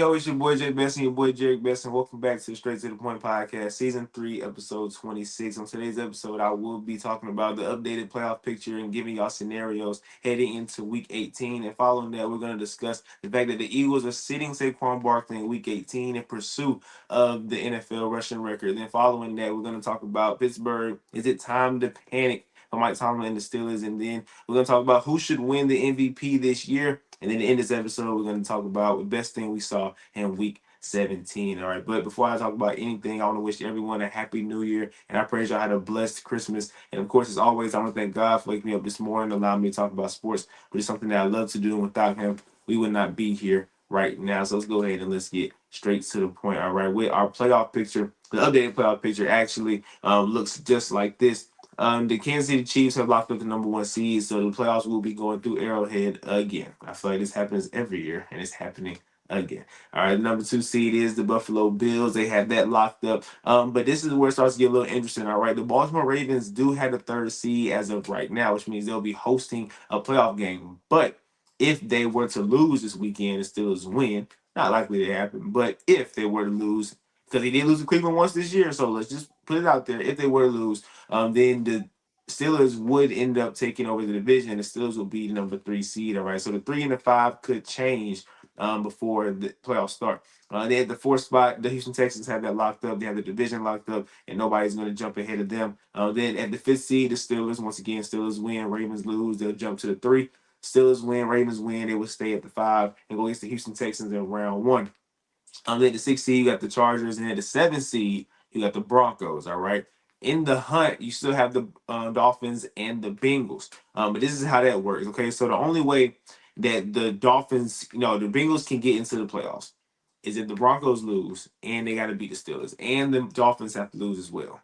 yo, it's your boy Jay Best and your boy Jerry Best, and welcome back to the Straight to the Point podcast, season 3, episode 26. On today's episode, I will be talking about the updated playoff picture and giving y'all scenarios heading into week 18. And following that, we're going to discuss the fact that the Eagles are sitting Saquon Barkley in week 18 in pursuit of the NFL rushing record. Then following that, we're going to talk about Pittsburgh. Is it time to panic for Mike Tomlin and the Steelers? And then we're going to talk about who should win the MVP this year. And then to end this episode, we're going to talk about the best thing we saw in week 17. All right. But before I talk about anything, I want to wish everyone a happy new year. And I pray y'all had a blessed Christmas. And of course, as always, I want to thank God for waking me up this morning, allowing me to talk about sports, which is something that I love to do. And without him, we would not be here right now. So let's go ahead and let's get straight to the point. All right. With our playoff picture, the updated playoff picture actually looks just like this. The Kansas City Chiefs have locked up the number 1 seed, so the playoffs will be going through Arrowhead again. I feel like this happens every year, and it's happening again. All right, the number 2 seed is the Buffalo Bills. They have that locked up. But this is where it starts to get a little interesting. All right, the Baltimore Ravens do have the 3rd seed as of right now, which means they'll be hosting a playoff game. But if they were to lose this weekend and Steelers win, not likely to happen. But if they were to lose, because they did lose to Cleveland once this year, so let's just put it out there. If they were to lose, then the Steelers would end up taking over the division. The Steelers will be the number 3 seed. All right, so the 3 and the 5 could change before the playoffs start. They had the 4th spot. The Houston Texans have that locked up. They have the division locked up, and nobody's going to jump ahead of them. Then at the 5th seed, the Steelers, once again, Steelers win, Ravens lose. They'll jump to the 3. Steelers win, Ravens win. They will stay at the 5 and go against the Houston Texans in round 1. Then the 6th seed, you got the Chargers, and then the 7th seed, you got the Broncos. All right. In the hunt, you still have the Dolphins and the Bengals. But this is how that works. Okay, so the only way that the Dolphins, the Bengals can get into the playoffs is if the Broncos lose and they got to beat the Steelers, and the Dolphins have to lose as well.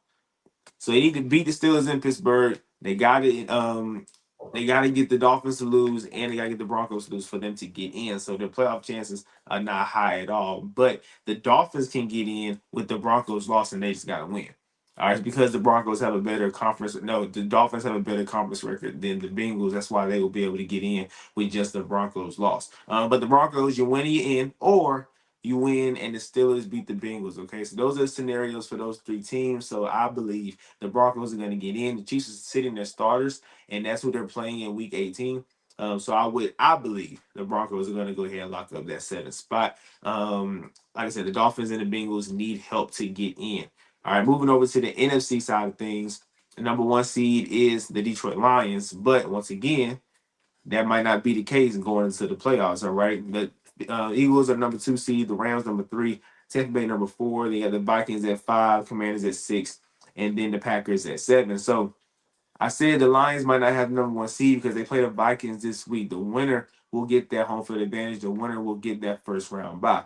So they need to beat the Steelers in Pittsburgh. They got to get the Dolphins to lose, and they got to get the Broncos to lose for them to get in. So their playoff chances are not high at all. But the Dolphins can get in with the Broncos loss, and they just got to win. All right, because the Broncos have a better conference. No, the Dolphins have a better conference record than the Bengals. That's why they will be able to get in with just the Broncos loss. But the Broncos, you win, you in, or you win and the Steelers beat the Bengals. Okay, so those are the scenarios for those 3 teams. So I believe the Broncos are going to get in. The Chiefs are sitting their starters, and that's who they're playing in Week 18. So I believe the Broncos are going to go ahead and lock up that 7th spot. Like I said, the Dolphins and the Bengals need help to get in. All right, moving over to the NFC side of things, the number 1 seed is the Detroit Lions. But once again, that might not be the case going into the playoffs. All right, the Eagles are number 2 seed, the Rams number 3, Tampa Bay number 4. They got the Vikings at 5, Commanders at 6, and then the Packers at 7. So I said the Lions might not have the number 1 seed because they play the Vikings this week. The winner will get that home field advantage. The winner will get that first round bye.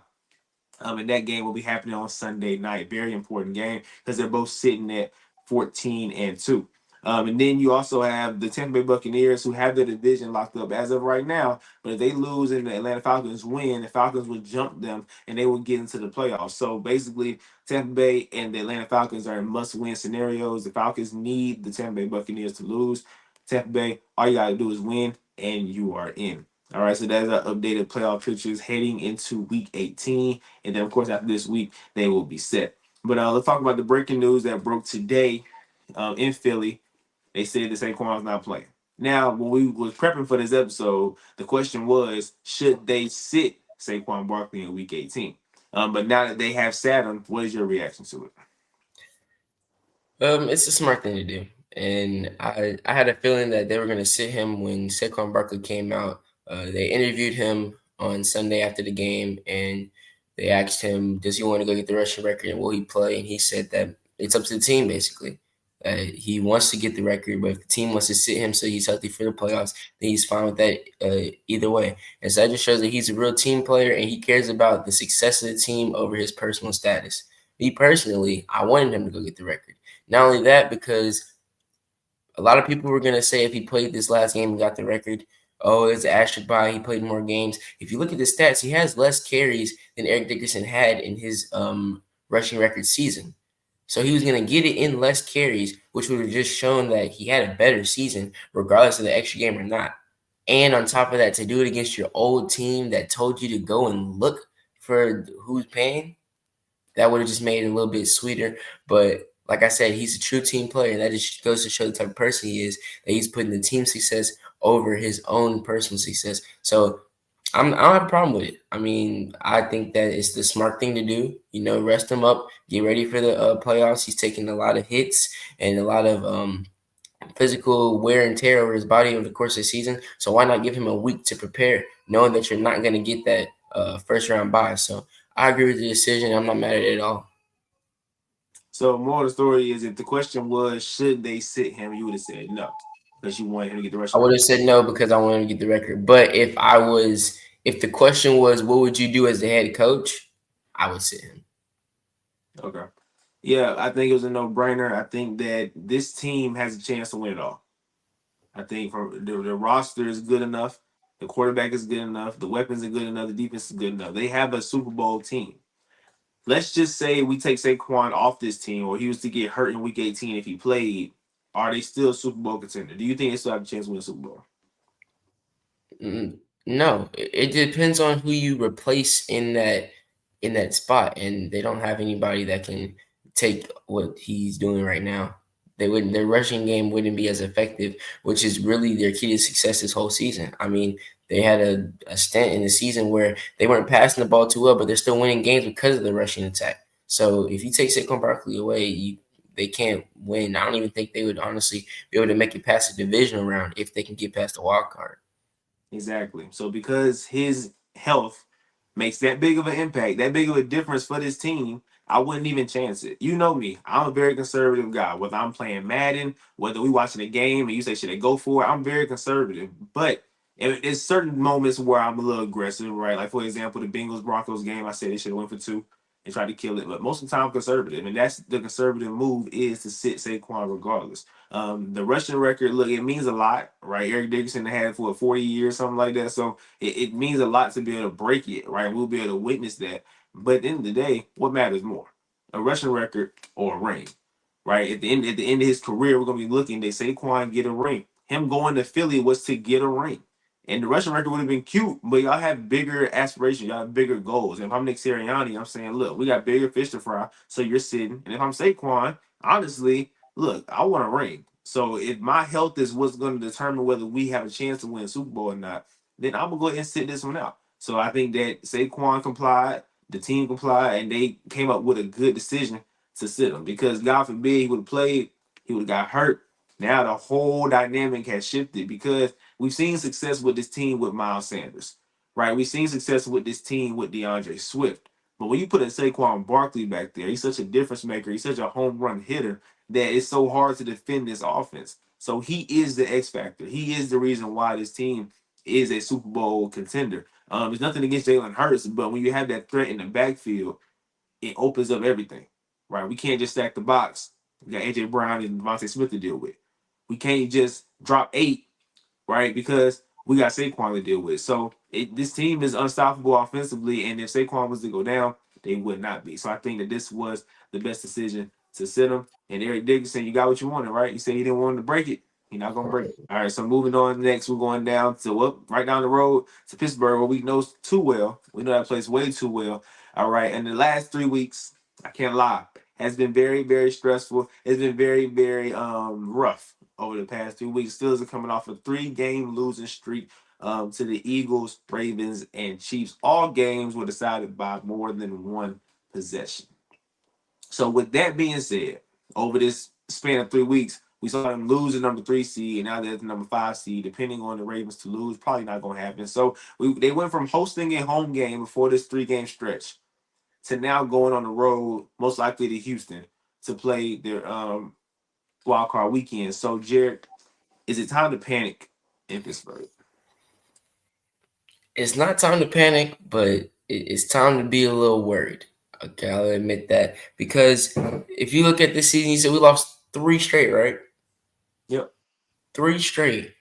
And that game will be happening on Sunday night. Very important game because they're both sitting at 14-2. And then you also have the Tampa Bay Buccaneers who have the division locked up as of right now. But if they lose and the Atlanta Falcons win, the Falcons will jump them and they will get into the playoffs. So basically, Tampa Bay and the Atlanta Falcons are in must-win scenarios. The Falcons need the Tampa Bay Buccaneers to lose. Tampa Bay, all you got to do is win and you are in. All right, so that's our updated playoff pictures heading into Week 18. And then, of course, after this week, they will be set. But let's talk about the breaking news that broke today in Philly. They said that Saquon's not playing. Now, when we was prepping for this episode, the question was, should they sit Saquon Barkley in Week 18? But now that they have sat him, what is your reaction to it? It's a smart thing to do. And I had a feeling that they were going to sit him when Saquon Barkley came out. They interviewed him on Sunday after the game, and they asked him, does he want to go get the rushing record and will he play? And he said that it's up to the team, basically. He wants to get the record, but if the team wants to sit him so he's healthy for the playoffs, then he's fine with that either way. And so that just shows that he's a real team player and he cares about the success of the team over his personal status. Me personally, I wanted him to go get the record. Not only that, because a lot of people were going to say if he played this last game and got the record, oh, it's an asterisk by, he played more games. If you look at the stats, he has less carries than Eric Dickerson had in his rushing record season. So he was going to get it in less carries, which would have just shown that he had a better season, regardless of the extra game or not. And on top of that, to do it against your old team that told you to go and look for who's paying, that would have just made it a little bit sweeter. But like I said, he's a true team player. That just goes to show the type of person he is, that he's putting the team success over his own personal success. So I don't have a problem with it. I mean, I think that it's the smart thing to do. Rest him up, get ready for the playoffs. He's taking a lot of hits and a lot of physical wear and tear over his body over the course of the season. So why not give him a week to prepare, knowing that you're not going to get that first round bye? So I agree with the decision. I'm not mad at it at all. So more of the story is, if the question was should they sit him, you would have said no because you wanted him to get the I rushing would record. have said no because I wanted to get the record. But if the question was, what would you do as the head coach? I would sit him. Okay. Yeah, I think it was a no-brainer. I think that this team has a chance to win it all. I think from the roster is good enough, the quarterback is good enough, the weapons are good enough, the defense is good enough. They have a Super Bowl team. Let's just say we take Saquon off this team, or he was to get hurt in Week 18 if he played. Are they still a Super Bowl contender? Do you think they still have a chance to win the Super Bowl? No, it depends on who you replace in that spot, and they don't have anybody that can take what he's doing right now. Their rushing game wouldn't be as effective, which is really their key to success this whole season. I mean, they had a stint in the season where they weren't passing the ball too well, but they're still winning games because of the rushing attack. So if you take Saquon Barkley away, they can't win. I don't even think they would honestly be able to make it past the divisional round if they can get past the wild card. Exactly. So because his health makes that big of an impact, that big of a difference for this team, I wouldn't even chance it. You know me. I'm a very conservative guy. Whether I'm playing Madden, whether we watching a game and you say should I go for it, I'm very conservative. But there's certain moments where I'm a little aggressive, right? Like for example, the Bengals Broncos game, I said they should have went for two and tried to kill it. But most of the time, I'm conservative, and that's the conservative move is to sit Saquon regardless. The rushing record, look, it means a lot, right? Eric Dickerson had for 40 years, something like that. So it means a lot to be able to break it, right? We'll be able to witness that. But at the end of the day, what matters more? A rushing record or a ring? Right? At the end of his career, we're gonna be looking, they say Saquon get a ring. Him going to Philly was to get a ring. And the rushing record would have been cute, but y'all have bigger aspirations, y'all have bigger goals. And if I'm Nick Sirianni, I'm saying, look, we got bigger fish to fry, so you're sitting. And if I'm Saquon, honestly, look, I want a ring. So if my health is what's going to determine whether we have a chance to win a Super Bowl or not, then I'm gonna go ahead and sit this one out. So I think that Saquon complied, the team complied, and they came up with a good decision to sit him, because God forbid he would have played, he would have got hurt. Now the whole dynamic has shifted because we've seen success with this team with Miles Sanders, right? We've seen success with this team with DeAndre Swift. But when you put a Saquon Barkley back there, he's such a difference maker. He's such a home run hitter that it's so hard to defend this offense. So he is the X factor. He is the reason why this team is a Super Bowl contender. There's nothing against Jalen Hurts, but when you have that threat in the backfield, it opens up everything, right? We can't just stack the box. We got AJ Brown and Devontae Smith to deal with. We can't just drop eight, right? Because we got Saquon to deal with. So this team is unstoppable offensively, and if Saquon was to go down, they would not be. So I think that this was the best decision to sit him. And Eric Dickerson, you got what you wanted, right? You said you didn't want him to break it. He's not gonna break it. All right. So moving on next, we're going down to right down the road to Pittsburgh, where we know too well. We know that place way too well. All right. And the last 3 weeks, I can't lie, has been very, very stressful. It's been very, very rough over the past 2 weeks. Steelers are coming off a 3-game losing streak to the Eagles, Ravens, and Chiefs. All games were decided by more than one possession. So with that being said, over this span of 3 weeks, we saw them lose the number 3 seed, and now they're the number 5 seed. Depending on the Ravens to lose, probably not going to happen. So they went from hosting a home game before this 3-game stretch to now going on the road, most likely to Houston, to play their wild card weekend. So Jared, is it time to panic in Pittsburgh? It's not time to panic, but it's time to be a little worried. Okay, I'll admit that. Because if you look at this season, you said we lost three straight, right? Yep. Three straight.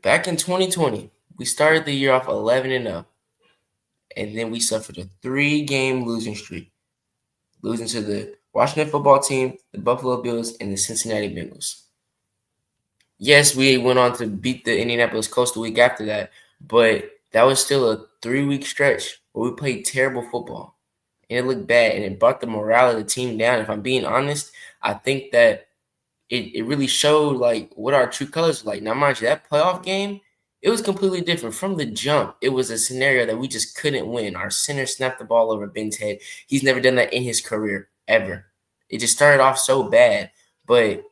Back in 2020, we started the year off 11-0, and then we suffered a 3-game losing streak, losing to the Washington football team, the Buffalo Bills, and the Cincinnati Bengals. Yes, we went on to beat the Indianapolis Colts the week after that, but that was still a 3-week stretch where we played terrible football and it looked bad and it brought the morale of the team down. If I'm being honest, I think that it really showed like what our true colors were like. Now, mind you, that playoff game, it was completely different. From the jump, it was a scenario that we just couldn't win. Our center snapped the ball over Ben's head. He's never done that in his career, ever. It just started off so bad. But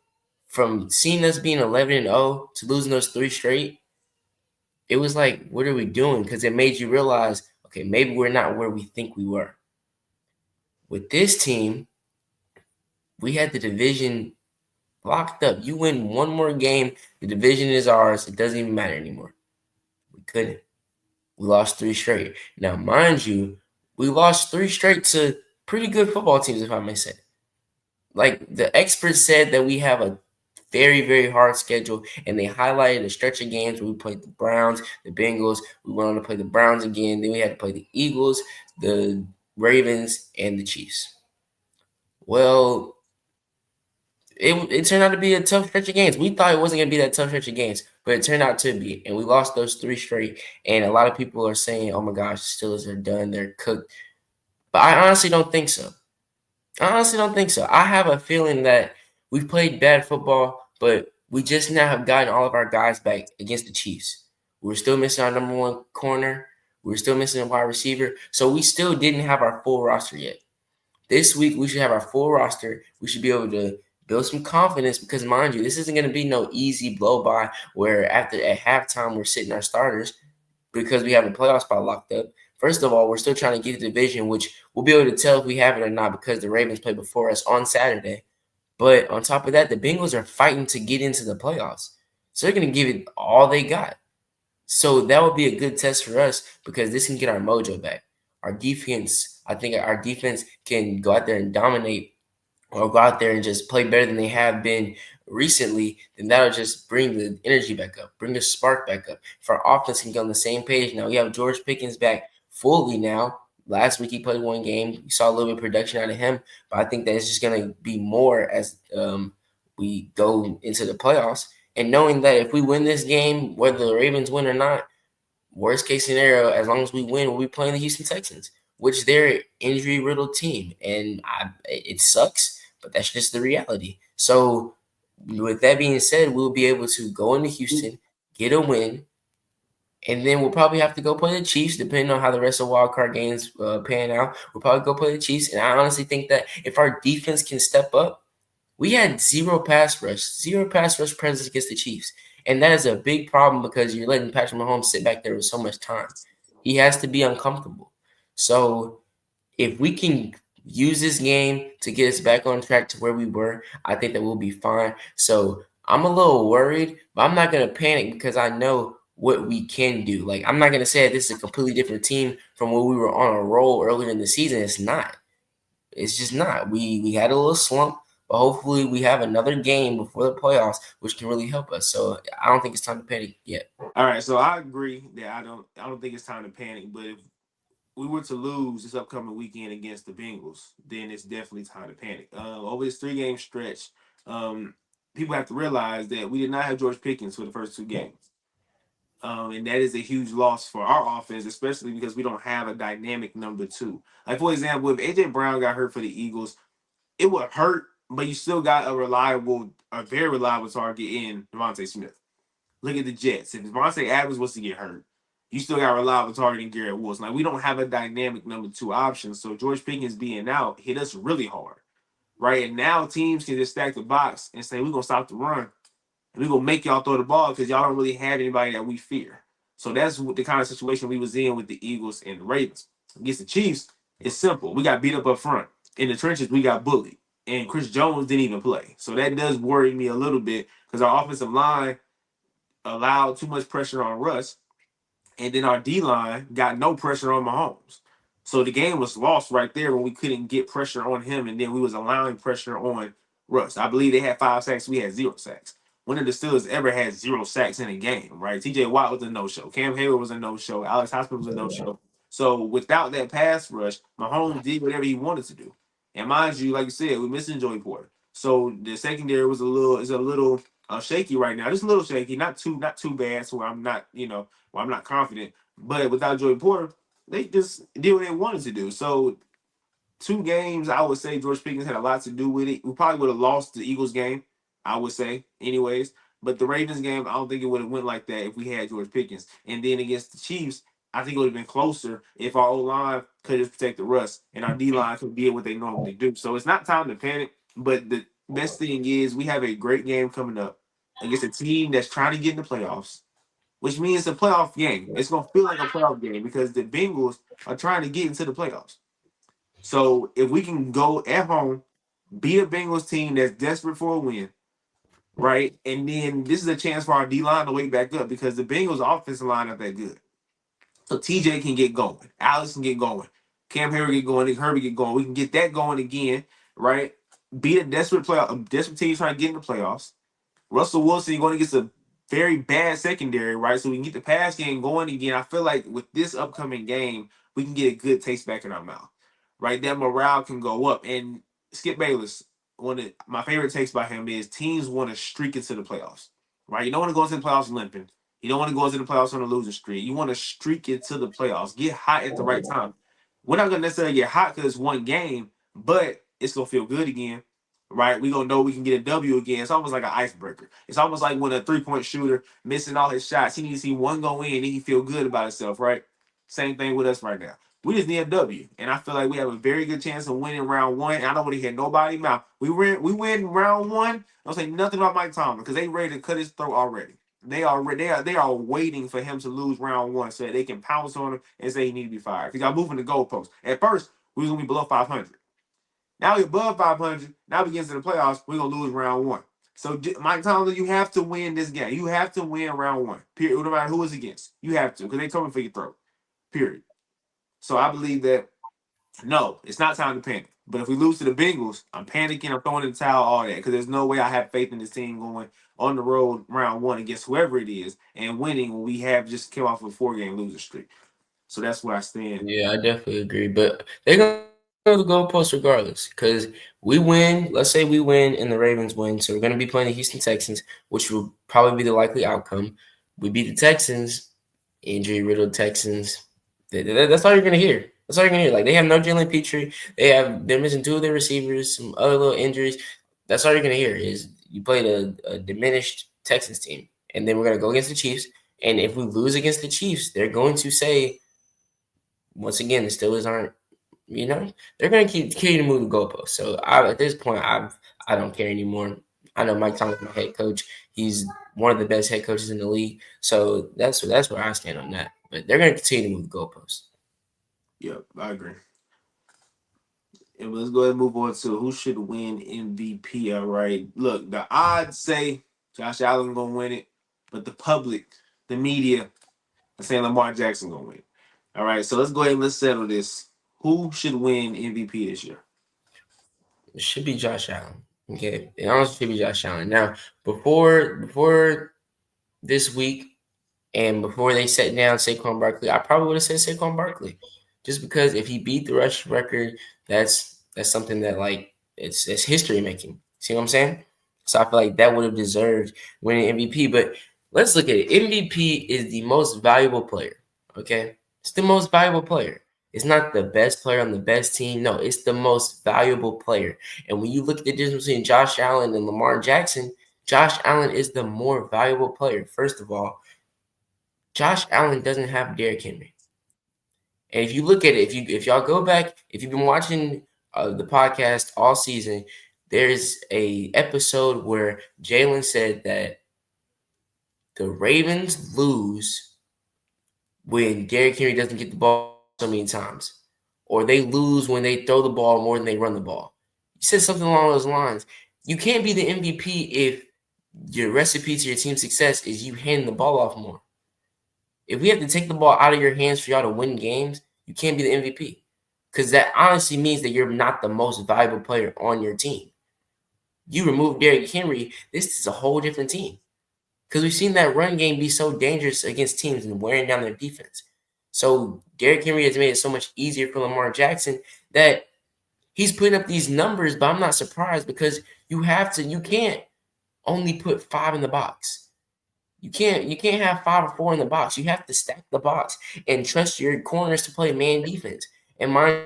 from seeing us being 11-0 to losing those three straight, it was like, what are we doing? Because it made you realize, okay, maybe we're not where we think we were. With this team, we had the division locked up. You win one more game, the division is ours. It doesn't even matter anymore. We couldn't. We lost three straight. Now, mind you, we lost three straight to pretty good football teams, if I may say. Like the experts said that we have a very, very hard schedule, and they highlighted a stretch of games where we played the Browns, the Bengals. We went on to play the Browns again. Then we had to play the Eagles, the Ravens, and the Chiefs. Well, it turned out to be a tough stretch of games. We thought it wasn't going to be that tough stretch of games, but it turned out to be. And we lost those three straight. And a lot of people are saying, oh my gosh, the Steelers are done. They're cooked. But I honestly don't think so. I have a feeling that we've played bad football, but we just now have gotten all of our guys back against the Chiefs. We're still missing our number one corner. We're still missing a wide receiver. So we still didn't have our full roster yet. This week, we should have our full roster. We should be able to build some confidence because, mind you, this isn't going to be no easy blow by where at halftime we're sitting our starters because we have a playoff spot locked up. First of all, we're still trying to get the division, which we'll be able to tell if we have it or not because the Ravens play before us on Saturday. But on top of that, the Bengals are fighting to get into the playoffs. So they're going to give it all they got. So that would be a good test for us because this can get our mojo back. Our defense, I think our defense can go out there and dominate or go out there and just play better than they have been recently, then that'll just bring the energy back up, bring the spark back up. If our offense can get on the same page now, we have George Pickens back fully now. Last week he played one game. We saw a little bit of production out of him, but I think that it's just going to be more as we go into the playoffs. And knowing that if we win this game, whether the Ravens win or not, worst case scenario, as long as we win, we'll be playing the Houston Texans, which they're an injury-riddled team. And it sucks, but that's just the reality. So with that being said, we'll be able to go into Houston, get a win, and then we'll probably have to go play the Chiefs, depending on how the rest of the wild card games pan out. We'll probably go play the Chiefs. And I honestly think that if our defense can step up, we had zero pass rush presence against the Chiefs. And that is a big problem because you're letting Patrick Mahomes sit back there with so much time. He has to be uncomfortable. So if we can use this game to get us back on track to where we were, I think that we'll be fine. So I'm a little worried, but I'm not going to panic because I know what we can do. Like, I'm not going to say that this is a completely different team from where we were on a roll earlier in the season. It's not. It's just not. We had a little slump, but hopefully we have another game before the playoffs, which can really help us. So I don't think it's time to panic yet. All right, so I agree that I don't think it's time to panic, but if we were to lose this upcoming weekend against the Bengals, then it's definitely time to panic. Over this 3 game stretch, people have to realize that we did not have George Pickens for the first 2 games. And that is a huge loss for our offense, especially because we don't have a dynamic number 2. Like, for example, if A.J. Brown got hurt for the Eagles, it would hurt, but you still got a very reliable target in Devontae Smith. Look at the Jets. If Devontae Adams was to get hurt, you still got a reliable target in Garrett Wilson. Like, we don't have a dynamic number 2 option. So George Pickens being out hit us really hard, right? And now teams can just stack the box and say, we're going to stop the run. And we're going to make y'all throw the ball because y'all don't really have anybody that we fear. So that's the kind of situation we was in with the Eagles and the Ravens. Against the Chiefs, it's simple. We got beat up front. In the trenches, we got bullied. And Chris Jones didn't even play. So that does worry me a little bit because our offensive line allowed too much pressure on Russ. And then our D-line got no pressure on Mahomes. So the game was lost right there when we couldn't get pressure on him, and then we was allowing pressure on Russ. I believe they had 5 sacks. We had 0 sacks. When did the Steelers ever had 0 sacks in a game, right? T.J. Watt was a no-show. Cam Hayward was a no-show. Alex Hospital was a no-show. So without that pass rush, Mahomes did whatever he wanted to do. And mind you, like you said, we're missing Joey Porter. So the secondary was a little shaky right now. Just a little shaky, not too bad. So I'm not confident. But without Joey Porter, they just did what they wanted to do. So 2 games, I would say George Pickens had a lot to do with it. We probably would have lost the Eagles game, I would say, anyways. But the Ravens game, I don't think it would have went like that if we had George Pickens. And then against the Chiefs, I think it would have been closer if our O line could have protected Russ and our D line could did what they normally do. So it's not time to panic. But the best thing is we have a great game coming up against a team that's trying to get in the playoffs, which means it's a playoff game. It's gonna feel like a playoff game because the Bengals are trying to get into the playoffs. So if we can go at home, beat a Bengals team that's desperate for a win, right? And then this is a chance for our D line to wake back up because the Bengals offensive line not that good. So TJ can get going, Alex can get going, Cam Hayward get going, Nick Herbie get going. We can get that going again, right? Beat a desperate team trying to get in the playoffs. Russell Wilson going against a very bad secondary, right? So we can get the pass game going again. I feel like with this upcoming game, we can get a good taste back in our mouth, right? That morale can go up. And Skip Bayless, one of my favorite takes by him is teams want to streak into the playoffs, right? You don't want to go into the playoffs limping. You don't want to go into the playoffs on a losing streak. You want to streak into the playoffs, get hot at the right time. We're not going to necessarily get hot because it's one game, but it's going to feel good again, right? We gonna know we can get a W again. It's almost like an icebreaker. It's almost like when a 3-point shooter missing all his shots, he needs to see one go in and he feel good about himself, right? Same thing with us right now. We just need a W, and I feel like we have a very good chance of winning round one. And I don't want to hear nobody mouth. We win round one. Don't say nothing about Mike Tomlin because they ready to cut his throat already. They are waiting for him to lose round one so that they can pounce on him and say he need to be fired. Because y'all moving the goalposts. At first, we was gonna be below 500. Now we're above 500. Now we get into the playoffs. We're gonna lose round one. So Mike Tomlin, you have to win this game. You have to win round one. Period. No matter who it's against, you have to because they coming for your throat. Period. So I believe that no, it's not time to panic. But if we lose to the Bengals, I'm panicking. I'm throwing in the towel. All that because there's no way I have faith in this team going on the road round one against whoever it is and winning when we have just came off a 4-game losing streak. So that's where I stand. Yeah, I definitely agree. But they're gonna go to the goalpost regardless. Because we win, let's say we win and the Ravens win. So we're gonna be playing the Houston Texans, which will probably be the likely outcome. We beat the Texans, injury riddled Texans. That's all you're gonna hear. That's all you're gonna hear. Like they have no Jalen Petrie. They're missing 2 of their receivers, some other little injuries. That's all you're gonna hear is you played a diminished Texans team, and then we're gonna go against the Chiefs. And if we lose against the Chiefs, they're going to say once again the Steelers aren't. They're gonna continue to move the goalposts. So at this point, I don't care anymore. I know Mike Tomlin's my head coach. He's one of the best head coaches in the league. So that's where I stand on that. But they're gonna continue to move the goalposts. Yep, I agree. And let's go ahead and move on to who should win MVP. All right. Look, the odds say Josh Allen gonna win it, but the public, the media, are saying Lamar Jackson gonna win. All right. So let's go ahead and let's settle this. Who should win MVP this year? It should be Josh Allen. Okay, it honestly should be Josh Allen. Now, before this week and before they set down Saquon Barkley, I probably would have said Saquon Barkley, just because if he beat the rush record, that's something that like it's history making. See what I'm saying? So I feel like that would have deserved winning MVP. But let's look at it. MVP is the most valuable player. Okay, it's the most valuable player. It's not the best player on the best team. No, it's the most valuable player. And when you look at the difference between Josh Allen and Lamar Jackson, Josh Allen is the more valuable player. First of all, Josh Allen doesn't have Derrick Henry. And if you look at it, if y'all go back, if you've been watching the podcast all season, there's a episode where Jalen said that the Ravens lose when Derrick Henry doesn't get the ball so many times, or they lose when they throw the ball more than they run the ball. He said something along those lines. You can't be the MVP if your recipe to your team's success is you handing the ball off more. If we have to take the ball out of your hands for y'all to win games, you can't be the MVP. Because that honestly means that you're not the most valuable player on your team. You remove Derrick Henry, this is a whole different team. Because we've seen that run game be so dangerous against teams and wearing down their defense. So Derrick Henry has made it so much easier for Lamar Jackson that he's putting up these numbers, but I'm not surprised because you can't only put 5 in the box. You can't have 5 or 4 in the box. You have to stack the box and trust your corners to play man defense. And mind you,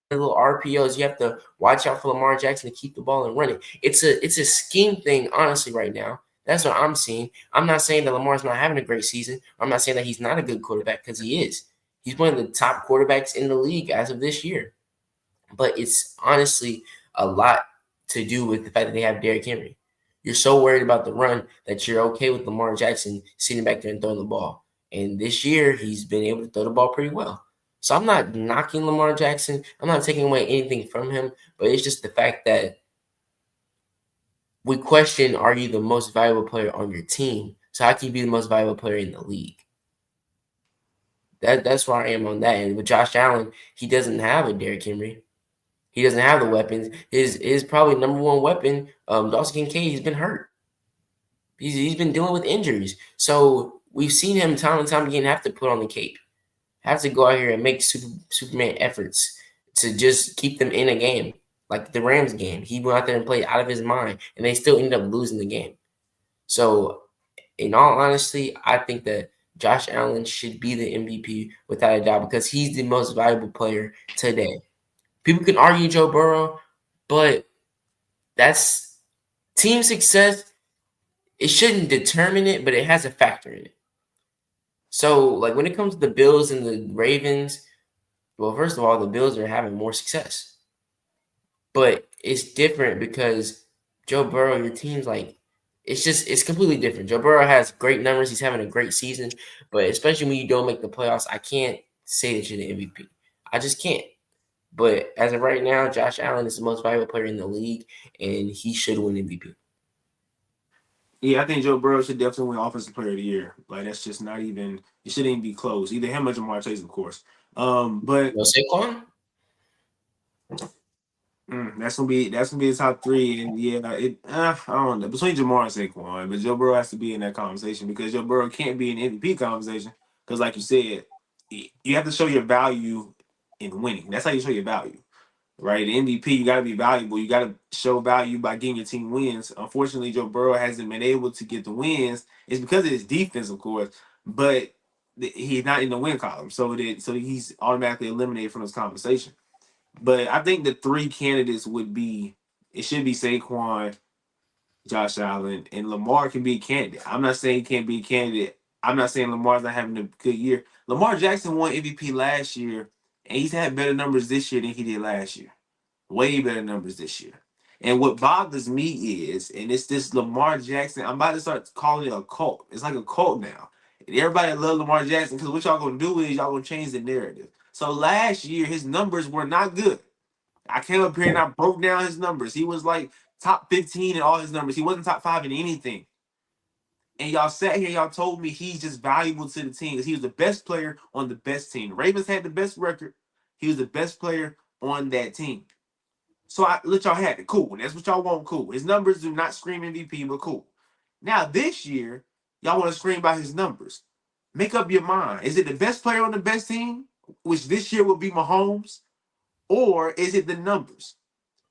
when you're running little RPOs, you have to watch out for Lamar Jackson to keep the ball and run it. It's a scheme thing, honestly, right now. That's what I'm seeing. I'm not saying that Lamar's not having a great season. I'm not saying that he's not a good quarterback, because he is. He's one of the top quarterbacks in the league as of this year. But it's honestly a lot to do with the fact that they have Derrick Henry. You're so worried about the run that you're okay with Lamar Jackson sitting back there and throwing the ball. And this year, he's been able to throw the ball pretty well. So I'm not knocking Lamar Jackson. I'm not taking away anything from him, but it's just the fact that we question, are you the most valuable player on your team? So how can you be the most valuable player in the league? That's where I am on that. And with Josh Allen, he doesn't have a Derrick Henry. He doesn't have the weapons. His probably number one weapon, Dawson Kincaid, he's been hurt. He's been dealing with injuries. So we've seen him time and time again have to put on the cape, have to go out here and make Superman efforts to just keep them in a game, like the Rams game. He went out there and played out of his mind, and they still ended up losing the game. So, in all honesty, I think that Josh Allen should be the MVP without a doubt, because he's the most valuable player today. People can argue Joe Burrow, but that's team success. It shouldn't determine it, but it has a factor in it. So, like when it comes to the Bills and the Ravens, well, first of all, the Bills are having more success, but it's different because Joe Burrow, your team's like, it's completely different. Joe Burrow has great numbers. He's having a great season, but especially when you don't make the playoffs, I can't say that you're the MVP. I just can't. But as of right now, Josh Allen is the most valuable player in the league, and he should win MVP. Yeah, I think Joe Burrow should definitely win Offensive Player of the Year. Like that's just not even. It shouldn't even be close. Either him or Jamar Chase, of course. But Well, Saquon, that's gonna be the top three. And yeah, I don't know between Jamar and Saquon, but Joe Burrow has to be in that conversation because Joe Burrow can't be in the MVP conversation because, like you said, you have to show your value in winning. That's how you show your value. Right? The MVP, you got to be valuable. You got to show value by getting your team wins. Unfortunately, Joe Burrow hasn't been able to get the wins. It's because of his defense, of course, but he's not in the win column, so he's automatically eliminated from this conversation. But I think the three candidates would be it should be Saquon, Josh Allen, and Lamar can be a candidate. I'm not saying he can't be a candidate. I'm not saying Lamar's not having a good year. Lamar Jackson won MVP last year, and he's had better numbers this year than he did last year. Way better numbers this year. And what bothers me is, and it's this Lamar Jackson. I'm about to start calling it a cult. It's like a cult now. And everybody love Lamar Jackson because what y'all gonna do is y'all gonna change the narrative. So last year his numbers were not good. I came up here and I broke down his numbers. He was like top 15 in all his numbers. He wasn't top 5 in anything. And y'all sat here, y'all told me he's just valuable to the team because he was the best player on the best team. The Ravens had the best record. He was the best player on that team. So I let y'all have it. Cool. That's what y'all want. Cool. His numbers do not scream MVP, but cool. Now this year, y'all want to scream about his numbers. Make up your mind. Is it the best player on the best team, which this year will be Mahomes, or is it the numbers?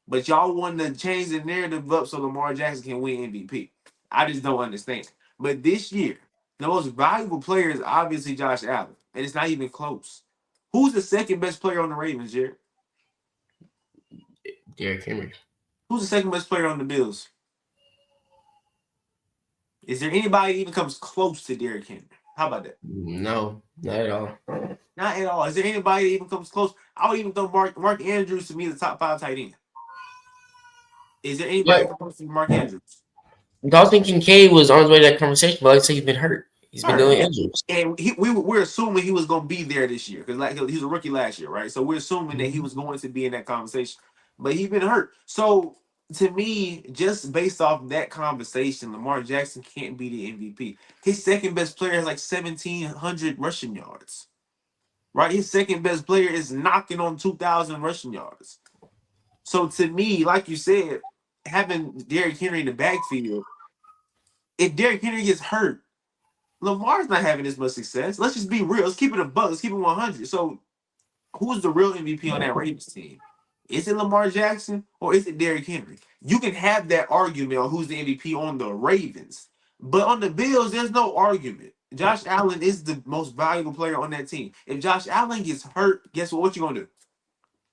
But y'all want to change the narrative up so Lamar Jackson can win MVP. I just don't understand. But this year, the most valuable player is obviously Josh Allen, and it's not even close. Who's the second best player on the Ravens, Jared? Derrick Henry. Who's the second best player on the Bills? Is there anybody that even comes close to Derrick Henry? How about that? No, not at all. Not at all. Is there anybody that even comes close? I would even throw Mark Andrews to me the top 5 tight end. Is there anybody But that comes to Mark Andrews? Dawson Kincaid was on his way to that conversation, but like I said, he's been hurt. He's been All right. dealing with injuries. And we're assuming he was going to be there this year because like he was a rookie last year, right? So we're assuming that he was going to be in that conversation, but he's been hurt. So to me, just based off that conversation, Lamar Jackson can't be the MVP. His second best player has like 1,700 rushing yards, right? His second best player is knocking on 2,000 rushing yards. So to me, like you said, having Derrick Henry in the backfield, if Derrick Henry gets hurt, Lamar's not having as much success. Let's just be real. Let's keep it a buck. Let's keep it 100. So, who's the real MVP on that Ravens team? Is it Lamar Jackson or is it Derrick Henry? You can have that argument on who's the MVP on the Ravens, But on the Bills, there's no argument. Josh Allen is the most valuable player on that team. If Josh Allen gets hurt, guess what? What you gonna do?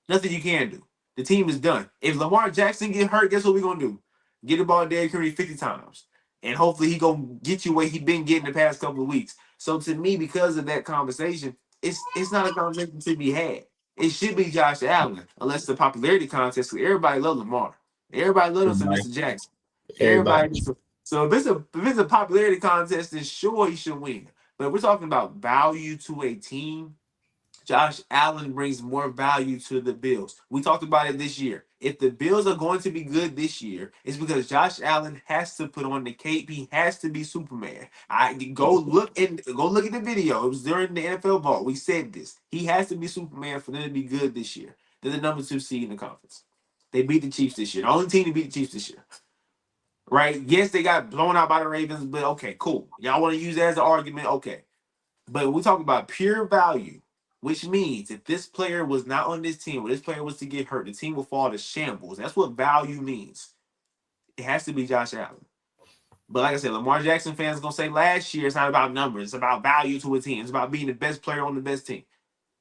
Nothing you can do. The team is done. If Lamar Jackson get hurt, guess what we gonna do? Get the ball to Derrick Henry 50 times. And hopefully he gonna get you where he been getting the past couple of weeks. So to me, because of that conversation, it's not a conversation to be had. It should be Josh Allen, unless the popularity contest, because everybody love Lamar. Everybody love him some Everybody. Mr. Jackson. Everybody. Everybody. So if it's a popularity contest, then sure he should win. But if we're talking about value to a team, Josh Allen brings more value to the Bills. We talked about it this year. If the Bills are going to be good this year, it's because Josh Allen has to put on the cape. He has to be Superman. I go look at the video. It was during the NFL Vault. We said this. He has to be Superman for them to be good this year. They're the number 2 seed in the conference. They beat the Chiefs this year. The only team to beat the Chiefs this year. Right? Yes, they got blown out by the Ravens, but okay, cool. Y'all want to use that as an argument? Okay. But we talk about pure value, which means if this player was not on this team, or this player was to get hurt, the team will fall to shambles. That's what value means. It has to be Josh Allen. But like I said, Lamar Jackson fans gonna say last year it's not about numbers, it's about value to a team. It's about being the best player on the best team.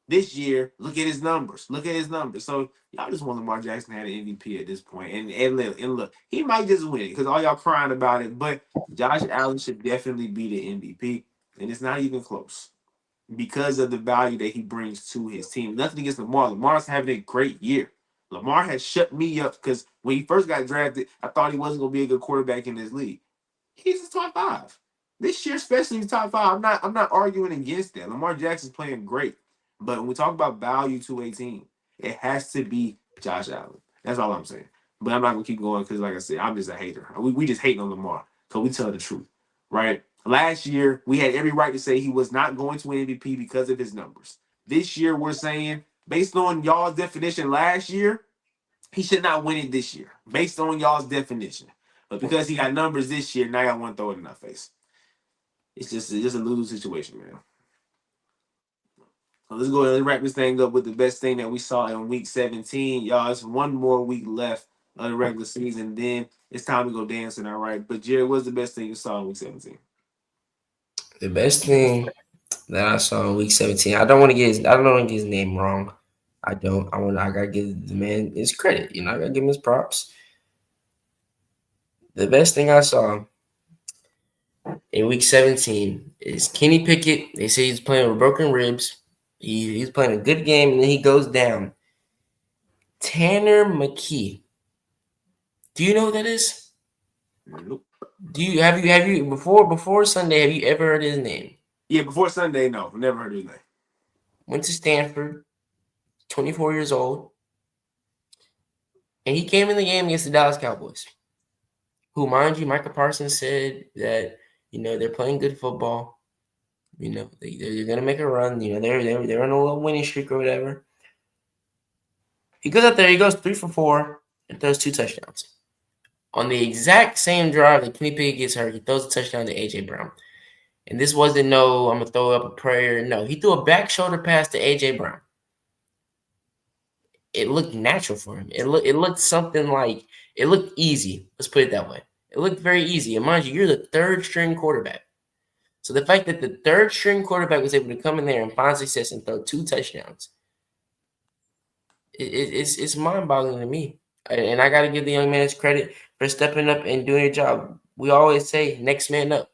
This year, look at his numbers. Look at his numbers. So y'all just want Lamar Jackson to have an MVP at this point. And look, he might just win it because all y'all crying about it. But Josh Allen should definitely be the MVP, and it's not even close because of the value that he brings to his team. Nothing against Lamar. Lamar's having a great year. Lamar has shut me up because when he first got drafted, I thought he wasn't going to be a good quarterback in this league. He's a top five. This year, especially he's top five. I'm not arguing against that. Lamar Jackson's playing great. But when we talk about value to a team, it has to be Josh Allen. That's all I'm saying. But I'm not gonna keep going because, like I said, I'm just a hater. We just hating on Lamar because we tell the truth, right? Last year, we had every right to say he was not going to win MVP because of his numbers. This year, we're saying, based on y'all's definition last year, he should not win it this year, based on y'all's definition. But because he got numbers this year, now y'all want to throw it in our face. It's just a lose situation, man. So let's go ahead and wrap this thing up with the best thing that we saw in week 17. Y'all, it's one more week left of the regular season. Then it's time to go dancing, all right? But Jared, what's the best thing you saw in week 17? The best thing that I saw in week 17. I don't want to get his name wrong. I don't. I gotta give the man his credit. I gotta give him his props. The best thing I saw in week 17 is Kenny Pickett. They say he's playing with broken ribs. He's playing a good game and then he goes down. Tanner McKee. Do you know who that is? Nope. Do you have you before Sunday, have you ever heard his name? Yeah, before Sunday, no. Never heard his name. Went to Stanford, 24 years old, and he came in the game against the Dallas Cowboys, who, mind you, Micah Parsons said that they're playing good football. They're gonna make a run. They're on a little winning streak or whatever. He goes out there, he goes 3 for 4, and throws 2 touchdowns. On the exact same drive that Kenny Pickett gets hurt, he throws a touchdown to AJ Brown. And this wasn't no, I'm gonna throw up a prayer. No, he threw a back shoulder pass to AJ Brown. It looked natural for him. It looked something like it looked easy. Let's put it that way. It looked very easy. And mind you, you're the third string quarterback. So the fact that the third string quarterback was able to come in there and find success and throw 2 touchdowns, it's mind boggling to me. And I got to give the young man his credit for stepping up and doing a job. We always say next man up.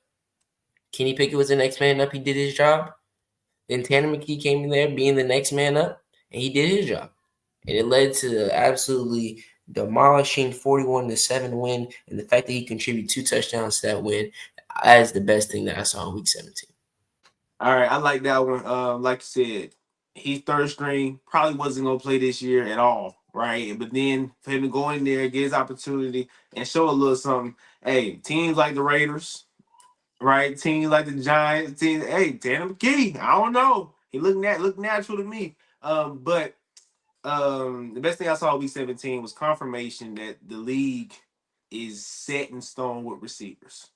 Kenny Pickett was the next man up. He did his job. Then Tanner McKee came in there being the next man up, and he did his job. And it led to absolutely demolishing 41-7 win. And the fact that he contributed 2 touchdowns to that win, that is the best thing that I saw in week 17. All right, I like that one. Like you said, he's third string, probably wasn't gonna play this year at all, right? But then for him to go in there, get his opportunity, and show a little something. Hey, teams like the Raiders, right? Teams like the Giants, teams. Hey, Tanner McKee, I don't know. He looked natural to me. But the best thing I saw week 17 was confirmation that the league is set in stone with receivers.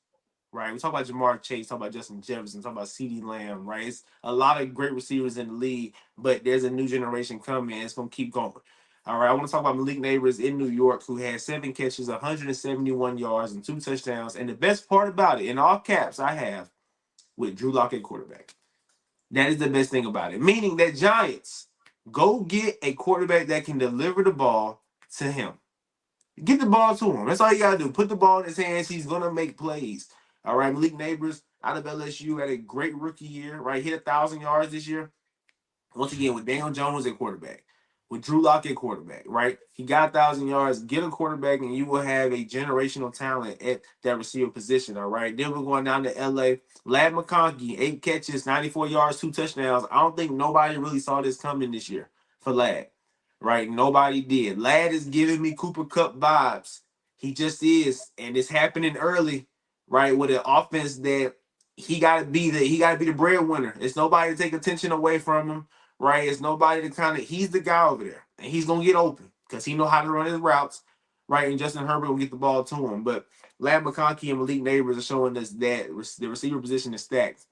Right, we talk about Jamar Chase, talk about Justin Jefferson, talk about CeeDee Lamb. Right, it's a lot of great receivers in the league, but there's a new generation coming. It's gonna keep going. All right, I want to talk about Malik Neighbors in New York, who had 7 catches, 171 yards, and 2 touchdowns. And the best part about it, in all caps, I have with Drew Lock at quarterback. That is the best thing about it. Meaning that Giants go get a quarterback that can deliver the ball to him. Get the ball to him. That's all you gotta do. Put the ball in his hands. He's gonna make plays. All right, Malik Neighbors out of LSU had a great rookie year. Right, hit 1,000 yards this year. Once again, with Daniel Jones at quarterback, with Drew Lock at quarterback, right? He got 1,000 yards. Get a quarterback, and you will have a generational talent at that receiver position. All right. Then we're going down to LA. Lad McConkey, 8 catches, 94 yards, 2 touchdowns. I don't think nobody really saw this coming this year for Lad. Right? Nobody did. Lad is giving me Cooper Cup vibes. He just is, and it's happening early, right? With an offense that he gotta be the breadwinner. It's nobody to take attention away from him, right? It's nobody to he's the guy over there, and he's gonna get open because he know how to run his routes, right? And Justin Herbert will get the ball to him. But Lad McConkey and Malik Neighbors are showing us that the receiver position is stacked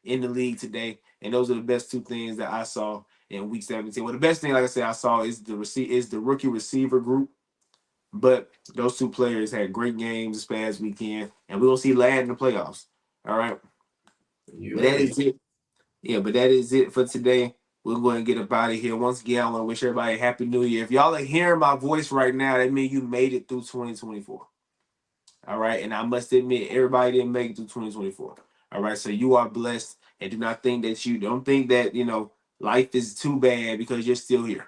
in the league today, and those are the best 2 things that I saw in Week 17. Well, the best thing, like I said, I saw is the rookie receiver group. But those 2 players had great games this past weekend, and we're gonna see Lad in the playoffs. All right, You but that ready? is it. Yeah, but that is it for today. We're going to get up out of here. Once again, I want to wish everybody a happy new year. If y'all are hearing my voice right now, that means you made it through 2024. All right. And I must admit, everybody didn't make it through 2024. All right. So you are blessed. And do not think that you don't think that, life is too bad because you're still here.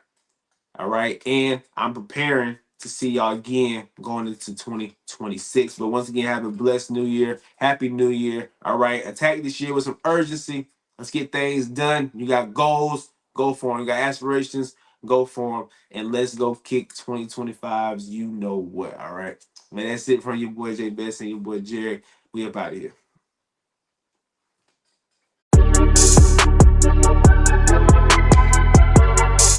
All right. And I'm preparing to see y'all again going into 2026. But once again, have a blessed new year. Happy New Year. All right. Attack this year with some urgency. Let's get things done. You got goals, go for them. You got aspirations, go for them. And let's go kick 2025's you know what. All right. Man, that's it from your boy Jay Best and your boy Jerry. We up out of here.